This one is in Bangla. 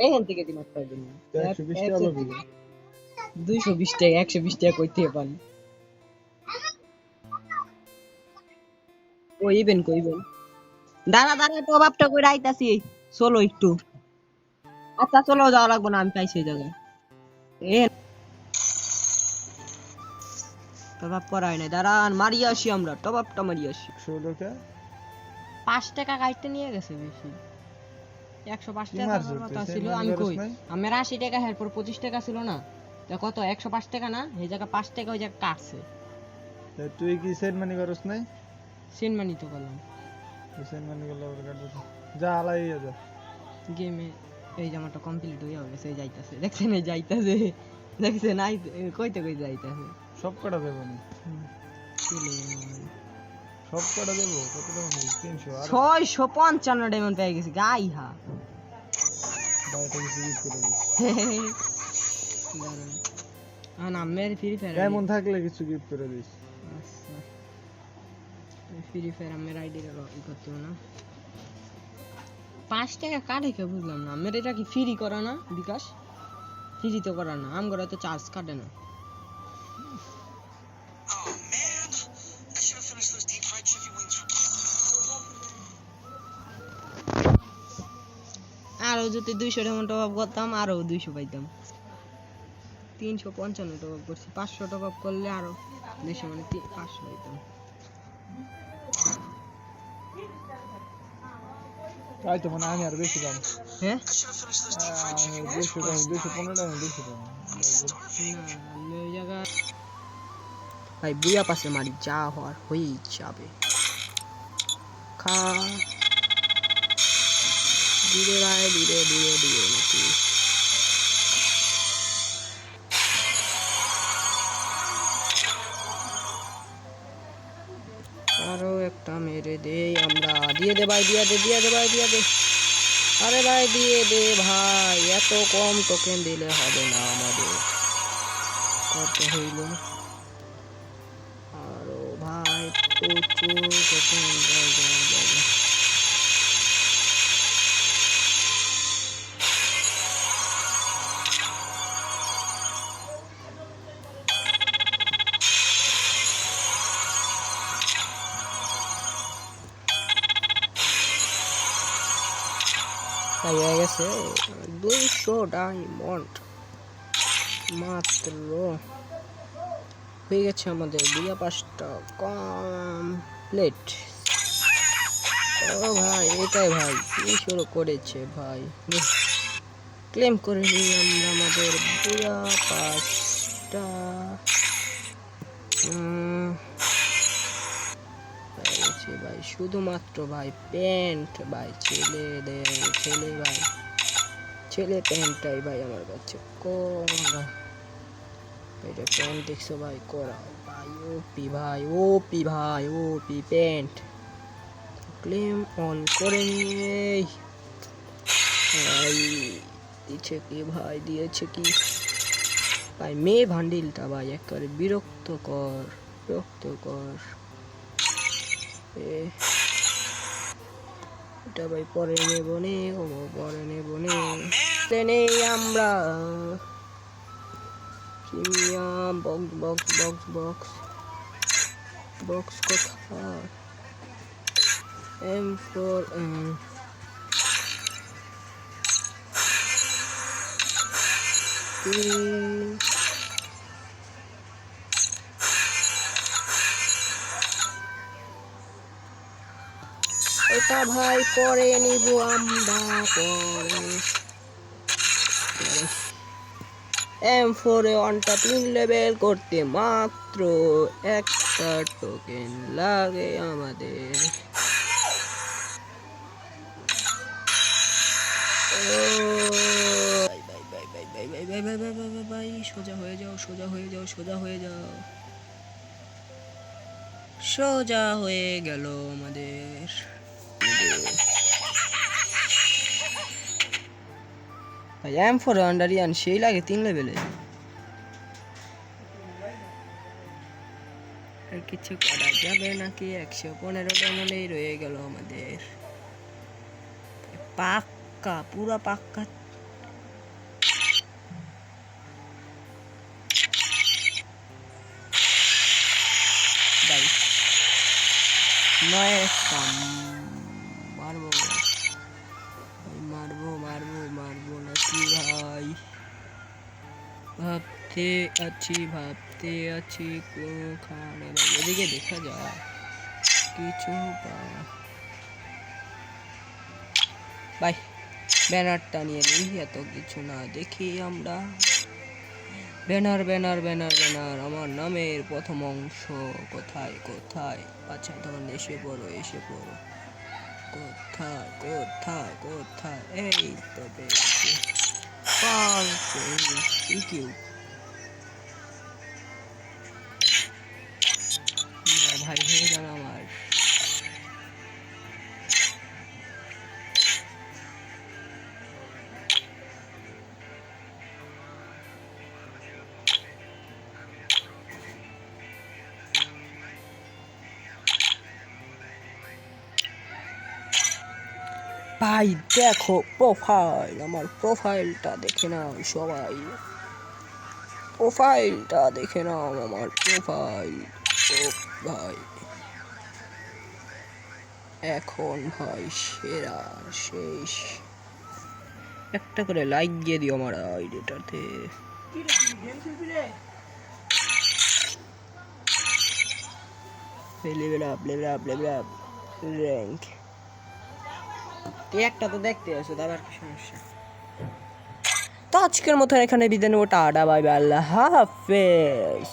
এখান থেকে দিন আপনার জন্য 120 টাকা লবি 220 টাকা 120 টাকা কইতে পারি কইবেন দাঁড়া দাঁড়া টবাবটা কই রাইতাছি চলো একটু আচ্ছা চলো যাওয়া লাগবে না আমি পাইছি এই জায়গায় এ টবাব করাই নাই দাঁড়ান মারি আসি আমরা টবাবটা মারি আসি 100 টাকা 5 টাকা কাইটে নিয়ে গেছে বেশি 105 কি টাকা মারছো কথা তুই? ছিল সেনমানি আমি করস কই নাই? আমার 80 টাকা এরপর 25 টাকা ছিল না তা কত 105 টাকা না এই জায়গা 5 টাকা ওই জায়গা কাটছে তা তুই কি সেনমানি করস নাই? সেন মানি তো করলাম তুই সেনমানি করলে আবার কাটবো না। যা আলাই যা গেমে এই জামাটা কমপ্লিট হয়ে গেছে এই যাইতাছে দেখছেন এই যাইতাছে দেখছেন আই কইতে যাইতাছে সব কটা দেবো না চলে সব কটা দেবো কত টাকা নেই 300 আর 655 ডায়মন্ড পেয়ে গেছি গাই হা বাইটা কিছু গিফট করে দিস না মেরে ফ্রি ফায়ার কেমন থাকলে কিছু গিফট করে দিস আচ্ছা ফ্রি ফায়ার আমার আইডি ই করতে না 5 টাকা কাটে কে বুঝলাম না আমার এটা কি ফ্রি করা না বিকাশ ফ্রি তো করা না আমগরা তো চার্জ কাটে না আরো যদি 200 টাকা টপ আপ করতাম আরো 200 পাইতাম 355 টপ আপ করছি 500 টপ আপ করলে আরো 200 মানে 500 পাইতাম তাই তো মানে আমি আর বেশি দাম হ্যাঁ 200 টাকা 215 টাকা বেশি দাম আমি ওই জায়গা ভাই বুয়া পাশে মারি যা হওয়ার হয়েই যাবে খা ধীরে ভাই ধীরে নাকি আরো একটা মেরে দেই আমরা দিয়ে দে ভাই দিয়ে দে ভাই দিয়ে দে আরে ভাই দিয়ে দে ভাই এত কম টোকেন দিলে হবে না আমাদের কত হইল আরো ভাই প্রচুর টোকেন তাই হয়ে গেছে 200 ডায়মন্ড মাত্র হয়ে গেছে আমাদের দুইয়া 5টা কমপ্লিট ও ভাই এটাই ভাই কি শুরু করেছে ভাই ক্লেম করে নিই আমরা আমাদের দুইয়া 5টা ভাই শুধুমাত্র ভাই প্যান্ট ভাই ছেলে ভাই ছেলে প্যান্টটাই ভাই আমার কাছে করা এটা প্যান্ট দেখছো ভাই করা ভাই ওপি প্যান্ট ক্লেম অন করে নিয়ে ভাই দিয়েছে কি ভাই মেয়ে ভান্ডিলটা ভাই একেবারে বিরক্তকর এটা ভাই পরে নেব নেই আমরা প্রিমিয়াম বক্স কোথায় M4 এটা ভাই পরে নিব আমরা পরে M4 এ অনটা 3 লেভেল করতে মাত্র একটা টোকেন লাগে আমাদের ভাই সোজা হয়ে যাও সোজা হয়ে গেল আমাদের ভাই M4 আন্ডারিয়ান সেই লাগে 3 লেভেলে আর কিছু করা যাবে নাকি 115 ডায়মন্ডেই রয়ে গেল আমাদের পাক্কা, পুরা পাক্কা। ভাই নয় মারবো ভাই, মারবো মারবো মারবো নাকি ভাই? ভাবতে আছি কোনখানে ভাই, এদিকে দেখা যায় কিছু ভাই। ব্যানারটা নিয়ে নিই, এত কিছু না দেখি আমরা। ব্যানার ব্যানার ব্যানার ব্যানার, আমার নামের প্রথম অংশ কোথায় কোথায়? আচ্ছা তখন এসে পড়ো এসে পড়ো। কোথায় কোথায় কোথায়? এই তো পেয়েছি। থ্যাংক ইউ ভাই, হয়ে গেল আমার। ভাই দেখো প্রোফাইল, আমার প্রোফাইলটা দেখে নাও সবাই, প্রোফাইলটা দেখে নাও আমার প্রোফাইল। ও ভাই এখন ভাই সেরা শেষ। একটা করে লাইক দিয়ে দিও আমার আইডিটাতে। Level up level up level up rank. একটা তো দেখতে আসো, আবার কি সমস্যা? তো আজকের মতো এখানে বিদায় নেবো, টাটা বাই বাই, আল্লাহ হাফেজ।